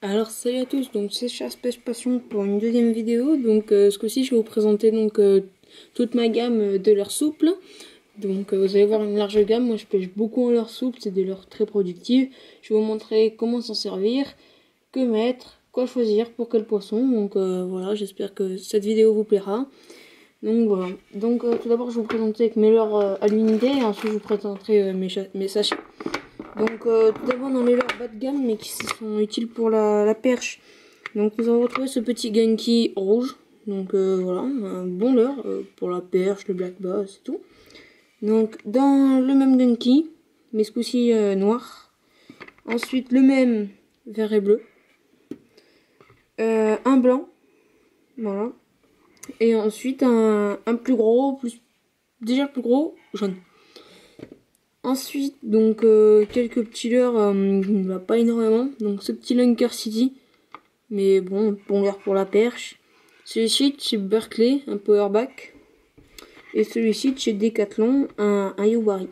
Alors salut à tous, donc c'est Space Passion pour une deuxième vidéo. Donc ce coup-ci je vais vous présenter toute ma gamme de leurres souples. Donc vous allez voir une large gamme, moi je pêche beaucoup en leurres souples, c'est des leurres très productives. Je vais vous montrer comment s'en servir, que mettre, quoi choisir pour quel poisson. Donc voilà, j'espère que cette vidéo vous plaira. Donc voilà, donc tout d'abord je vais vous présenter avec mes leurres à l'unité et ensuite je vous présenterai mes sachets. Donc tout d'abord dans les leurres bas de gamme mais qui sont utiles pour la perche. Donc nous avons retrouvé ce petit Gunky rouge. Donc voilà, un bon leurre pour la perche, le black bass et tout. Donc dans le même Gunky, mais ce coup-ci noir. Ensuite le même vert et bleu. Un blanc, voilà. Et ensuite un plus gros, déjà plus gros, jaune. Ensuite, donc, quelques petits leurres, pas énormément. Donc, ce petit Lunker City, mais bon leurre pour la perche. Celui-ci, chez Berkeley, un Powerback. Et celui-ci, chez Decathlon, un Yubari.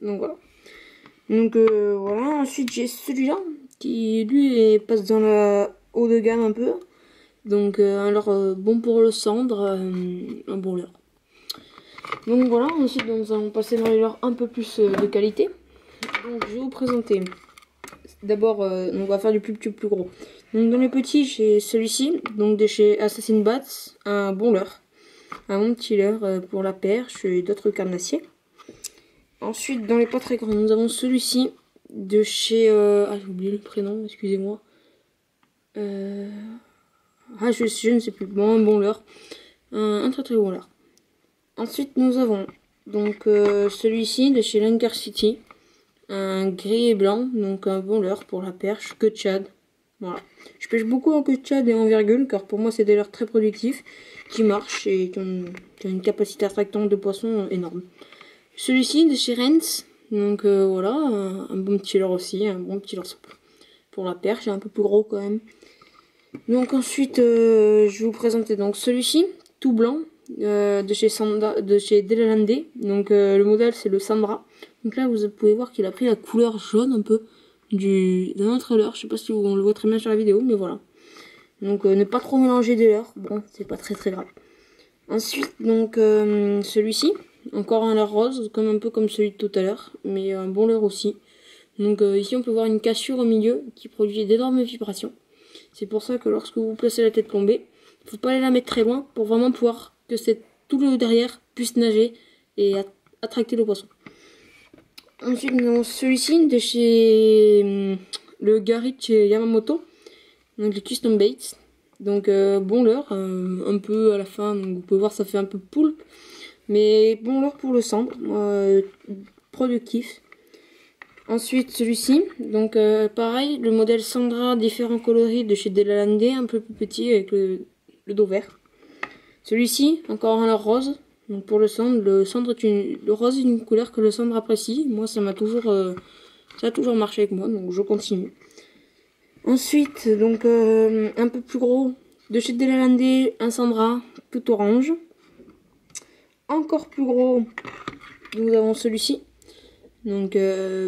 Donc, voilà. Donc, voilà. Ensuite, j'ai celui-là, qui, lui, passe dans la haut de gamme un peu. Donc, un leurre bon pour le cendre, un bon leurre. Donc voilà, ensuite nous allons passer dans les leurres un peu plus de qualité. Donc je vais vous présenter. D'abord, on va faire du plus petit au plus gros. Donc dans les petits, j'ai celui-ci, donc de chez Assassin Bats, un bon leurre. Un bon petit leurre pour la perche et d'autres carnassiers. Ensuite, dans les pas très grands, nous avons celui-ci de chez... j'ai oublié le prénom, excusez-moi. Je ne sais plus. Bon, un bon leurre. Un très très bon leurre. Ensuite, nous avons donc celui-ci de chez Lunker City, un gris et blanc, donc un bon leurre pour la perche, queue de Tchad. Voilà. Je pêche beaucoup en queue de Tchad et en virgule, car pour moi c'est des leurres très productifs, qui marchent et qui ont une capacité attractante de poisson énorme. Celui-ci de chez Rennes, donc voilà, un bon petit leurre aussi, un bon petit leurre souple. Pour la perche, un peu plus gros quand même. Donc ensuite, je vais vous présenter donc celui-ci, tout blanc. De chez Delalande. Donc le modèle c'est le Sandra. Donc là vous pouvez voir qu'il a pris la couleur jaune un peu d'un autre leurre. Je sais pas si on le voit très bien sur la vidéo, mais voilà. Donc ne pas trop mélanger des leurres. Bon, c'est pas très grave. Ensuite donc celui-ci, encore un leurre rose, comme un peu comme celui de tout à l'heure, mais un bon leurre aussi. Donc ici on peut voir une cassure au milieu qui produit d'énormes vibrations. C'est pour ça que lorsque vous placez la tête plombée, il ne faut pas aller la mettre très loin pour vraiment pouvoir que tout le derrière puisse nager et attracter le poisson. Ensuite, nous avons celui-ci de chez le Gary de chez Yamamoto, donc les Custom Baits. Donc bon leurre, un peu à la fin, donc vous pouvez voir ça fait un peu poulpe, mais bon leurre pour le cendre, productif. Ensuite celui-ci, donc pareil, le modèle Sandra différents coloris de chez Delalande, un peu plus petit avec le dos vert. Celui-ci, encore un leurre rose, donc pour le cendre le rose est une couleur que le cendre apprécie. Moi ça a toujours marché avec moi, donc je continue. Ensuite, donc un peu plus gros, de chez Delalande, un Sandra tout orange. Encore plus gros, nous avons celui-ci. Donc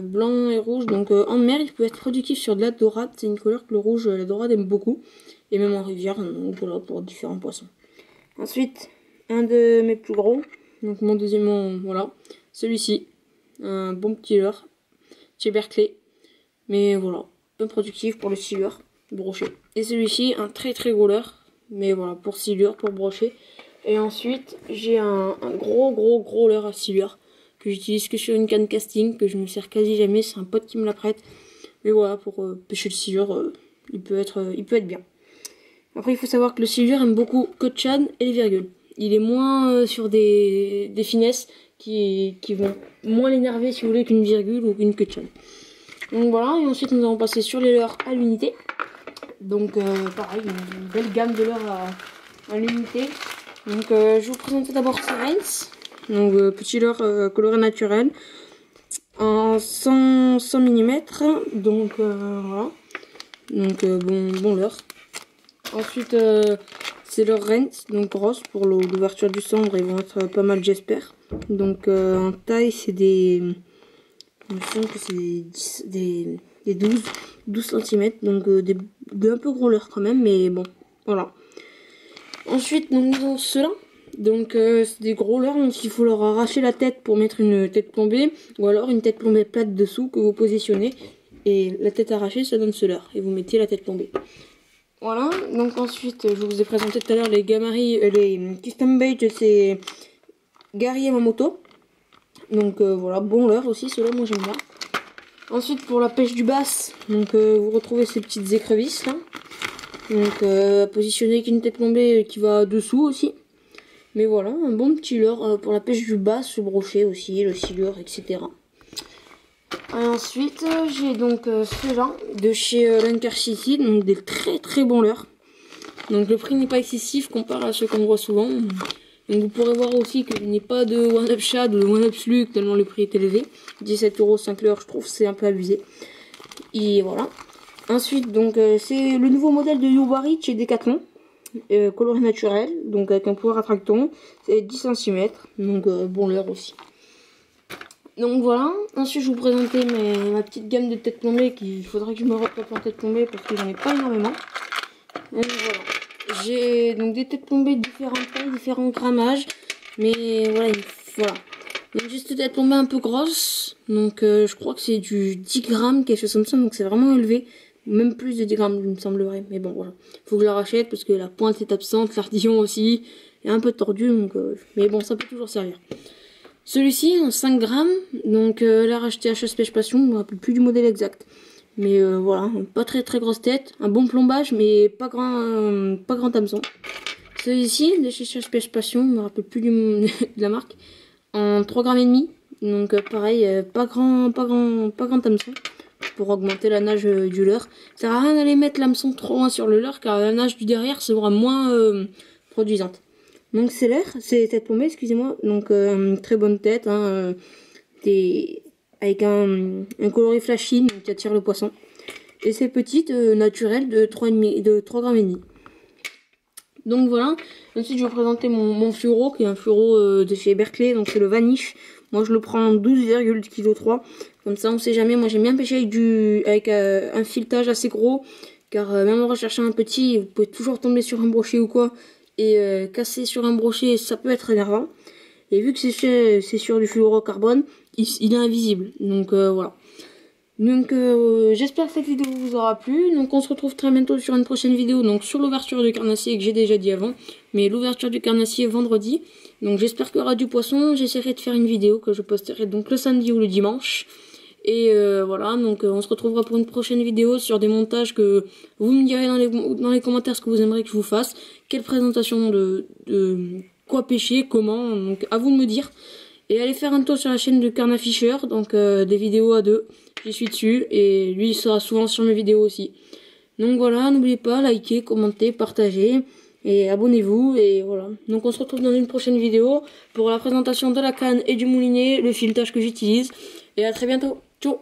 blanc et rouge, donc en mer il peut être productif sur de la dorade, c'est une couleur que le rouge, la dorade aime beaucoup, et même en rivière, donc voilà, pour différents poissons. Ensuite, un de mes plus gros, donc mon deuxième, voilà, celui-ci, un bon petit leurre, chez Berkeley, mais voilà, peu productif pour le silure, brochet. Et celui-ci, un très très gros leurre, mais voilà, pour silure, pour brochet. Et ensuite, j'ai un gros leurre à silure, que j'utilise que sur une canne casting, que je ne sers quasi jamais, c'est un pote qui me la prête. Mais voilà, pour pêcher le silure, il peut être bien. Après, il faut savoir que le silure aime beaucoup queue de Tchad et les virgules. Il est moins sur des finesses qui vont moins l'énerver, si vous voulez, qu'une virgule ou qu'une queue de Tchad. Donc voilà, et ensuite nous allons passer sur les leurres à l'unité. Donc pareil, une belle gamme de leurres à l'unité. Donc je vous présente d'abord Rennes. Donc petit leurre coloré naturel en 100 mm. Donc voilà. Donc bon leurre. Ensuite c'est leur Rennes, donc rose pour l'ouverture du cendre, ils vont être pas mal j'espère. Donc en taille c'est des... Il me semble que c'est des des 12 cm, donc de un peu gros leurre quand même, mais bon, voilà. Ensuite, nous avons ceux-là. Donc c'est des gros leurres, donc il faut leur arracher la tête pour mettre une tête plombée, ou alors une tête plombée plate dessous que vous positionnez, et la tête arrachée ça donne ce leurre, et vous mettez la tête plombée. Voilà, donc ensuite je vous ai présenté tout à l'heure les Gamari, les custom bait, c'est Gary Yamamoto. Donc voilà, bon leurre aussi, ceux-là moi j'aime bien. Ensuite pour la pêche du bass, donc vous retrouvez ces petites écrevisses là. Donc positionné avec une tête plombée qui va dessous aussi. Mais voilà, un bon petit leurre pour la pêche du bass, le brochet aussi, le silure, etc. Ensuite, j'ai donc ceux-là de chez Lanker City, donc des très bons leurres. Donc le prix n'est pas excessif comparé à ceux qu'on voit souvent. Donc vous pourrez voir aussi qu'il n'y a pas de One Up Shad ou de One Up Slug tellement le prix est élevé. 17 € 5 leurres, je trouve c'est un peu abusé. Et voilà. Ensuite, donc c'est le nouveau modèle de Yubari chez Decathlon. Coloré naturel, donc avec un pouvoir attractant, c'est 10 cm, donc bon leurre aussi. Donc voilà, ensuite je vous présentais ma petite gamme de têtes plombées qu'il faudrait que je me retope en tête plombée parce que j'en ai pas énormément. Donc voilà, j'ai donc des têtes plombées de différents tailles, différents grammages, mais voilà, Donc juste une tête plombée un peu grosse, donc je crois que c'est du 10 grammes, quelque chose comme ça, donc c'est vraiment élevé. Même plus de 10 grammes, il me semblerait. Mais bon, voilà. Faut que je la rachète parce que la pointe est absente, l'artillon aussi est un peu tordu. Donc, mais bon, ça peut toujours servir. Celui-ci, en 5 grammes. Donc, là, racheté à Chasse Pêche Passion. Je me rappelle plus du modèle exact. Mais voilà, pas très grosse tête. Un bon plombage, mais pas grand hameçon. Celui-ci, de chez Chasse Pêche Passion. Je me rappelle plus de la marque. En 3 grammes et demi. Donc, pareil, pas grand hameçon. Pour augmenter la nage du leurre. Ça sert à rien d'aller mettre l'hameçon trop loin sur le leurre car la nage du derrière sera moins produisante. Donc c'est l'air, c'est tête plombée, excusez-moi. Donc très bonne tête, hein, avec un coloris flashy donc, qui attire le poisson. Et c'est petite, naturelle de 3 grammes et demi. Donc voilà. Ensuite je vais vous présenter mon fluoro qui est un fluoro de chez Berkeley, donc c'est le Vanish. Moi je le prends en 12,3 kg. Comme ça on sait jamais. Moi j'aime bien pêcher avec un filetage assez gros. Car même en recherchant un petit, vous pouvez toujours tomber sur un brochet ou quoi. Et casser sur un brochet, ça peut être énervant. Et vu que c'est sur du fluorocarbone, il est invisible. Donc voilà. Donc j'espère que cette vidéo vous aura plu. Donc on se retrouve très bientôt sur une prochaine vidéo. Donc sur l'ouverture du carnassier que j'ai déjà dit avant. Mais l'ouverture du carnassier vendredi. Donc j'espère qu'il y aura du poisson. J'essaierai de faire une vidéo que je posterai donc le samedi ou le dimanche. Et voilà, donc on se retrouvera pour une prochaine vidéo sur des montages que vous me direz dans les commentaires ce que vous aimeriez que je vous fasse. Quelle présentation de quoi pêcher, comment, donc à vous de me dire. Et allez faire un tour sur la chaîne de Carna Fisher, donc des vidéos à deux. J'y suis dessus et lui il sera souvent sur mes vidéos aussi. Donc voilà, n'oubliez pas, likez, commentez, partagez et abonnez-vous et voilà. Donc on se retrouve dans une prochaine vidéo pour la présentation de la canne et du moulinet, le filetage que j'utilise. Et à très bientôt. Ciao.